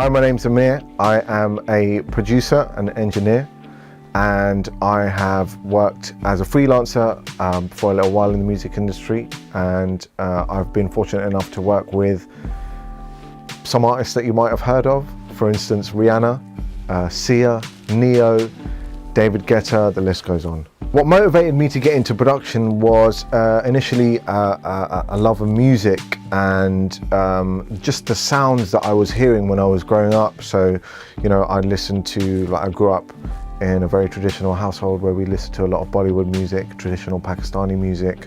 Hi, my name's Aamir. I am a producer and engineer, and I have worked as a freelancer for a little while in the music industry, and I've been fortunate enough to work with some artists that you might have heard of. For instance, Rihanna, Sia, Neo, David Guetta, the list goes on. What motivated me to get into production was initially a love of music and just the sounds that I was hearing when I was growing up. So, you know, I listened to, I grew up in a very traditional household where we listened to a lot of Bollywood music, traditional Pakistani music.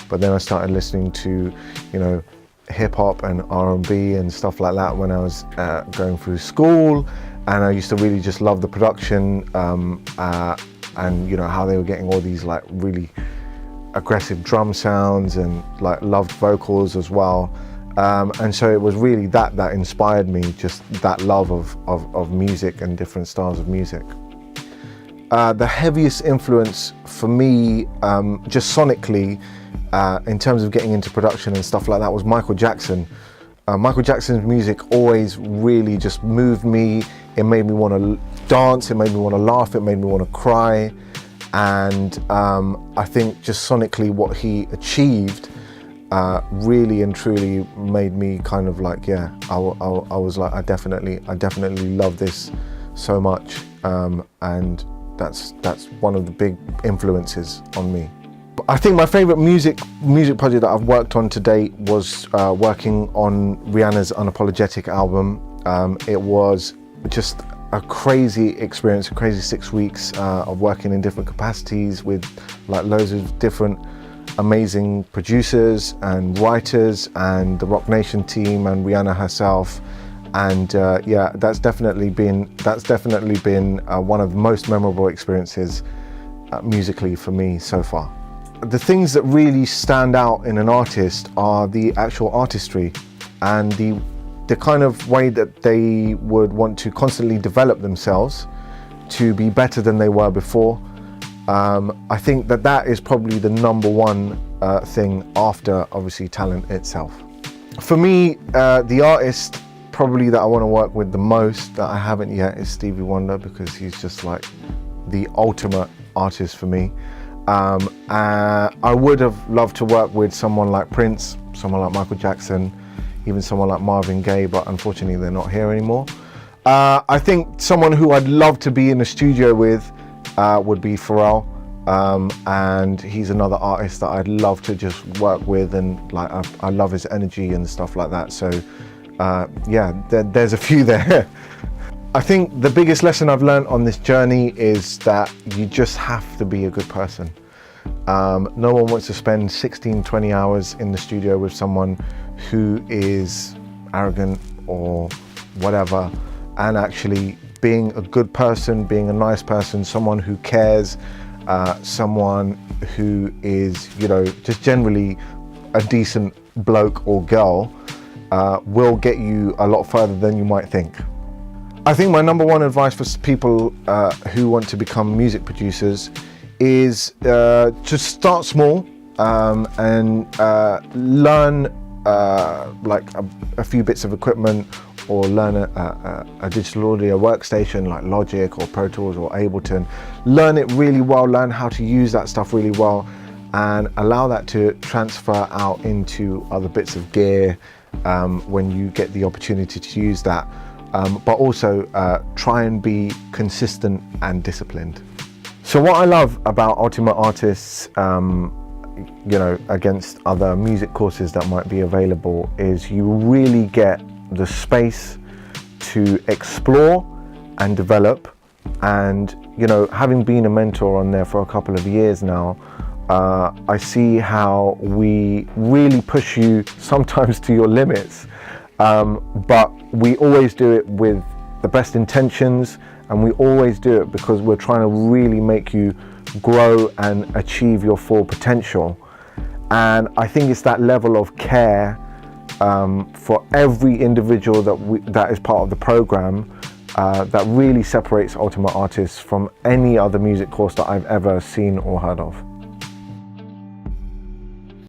But then I started listening to, you know, hip hop and R&B and stuff like that when I was going through school. And I used to really just love the production and you know how they were getting all these like really aggressive drum sounds and like loved vocals as well. And so it was really that inspired me, just that love of music and different styles of music. The heaviest influence for me, just sonically, in terms of getting into production and stuff like that, was Michael Jackson. Michael Jackson's music always really just moved me. It made me want to dance, it made me want to laugh, it made me want to cry. And I think just sonically what he achieved really and truly made me kind of like, yeah, I was like, I definitely love this so much. And that's one of the big influences on me. I think my favorite music project that I've worked on to date was working on Rihanna's Unapologetic album. It was just a crazy experience, a crazy 6 weeks of working in different capacities with like loads of different amazing producers and writers and the Rock Nation team and Rihanna herself. And yeah, that's definitely been one of the most memorable experiences musically for me so far. The things that really stand out in an artist are the actual artistry and the kind of way that they would want to constantly develop themselves to be better than they were before. I think that is probably the number one thing after obviously talent itself. For me, the artist probably that I want to work with the most that I haven't yet is Stevie Wonder, because he's just like the ultimate artist for me. I would have loved to work with someone like Prince, someone like Michael Jackson, even someone like Marvin Gaye, but unfortunately they're not here anymore. I think someone who I'd love to be in the studio with would be Pharrell, and he's another artist that I'd love to just work with, and like I love his energy and stuff like that. So yeah, there's a few there. I think the biggest lesson I've learned on this journey is that you just have to be a good person. No one wants to spend 16-20 hours in the studio with someone who is arrogant or whatever, and actually being a good person, being a nice person, someone who cares, someone who is, you know, just generally a decent bloke or girl will get you a lot further than you might think. I think my number one advice for people who want to become music producers is to start small and learn like a few bits of equipment, or learn a digital audio workstation like Logic or Pro Tools or Ableton. Learn it really well, learn how to use that stuff really well, and allow that to transfer out into other bits of gear when you get the opportunity to use that. But also try and be consistent and disciplined. So what I love about Ultimate Artists, you know, against other music courses that might be available, is you really get the space to explore and develop. And, you know, having been a mentor on there for a couple of years now, I see how we really push you sometimes to your limits. But we always do it with the best intentions, and we always do it because we're trying to really make you grow and achieve your full potential. And I think it's that level of care for every individual that is part of the program that really separates Ultimate Artists from any other music course that I've ever seen or heard of.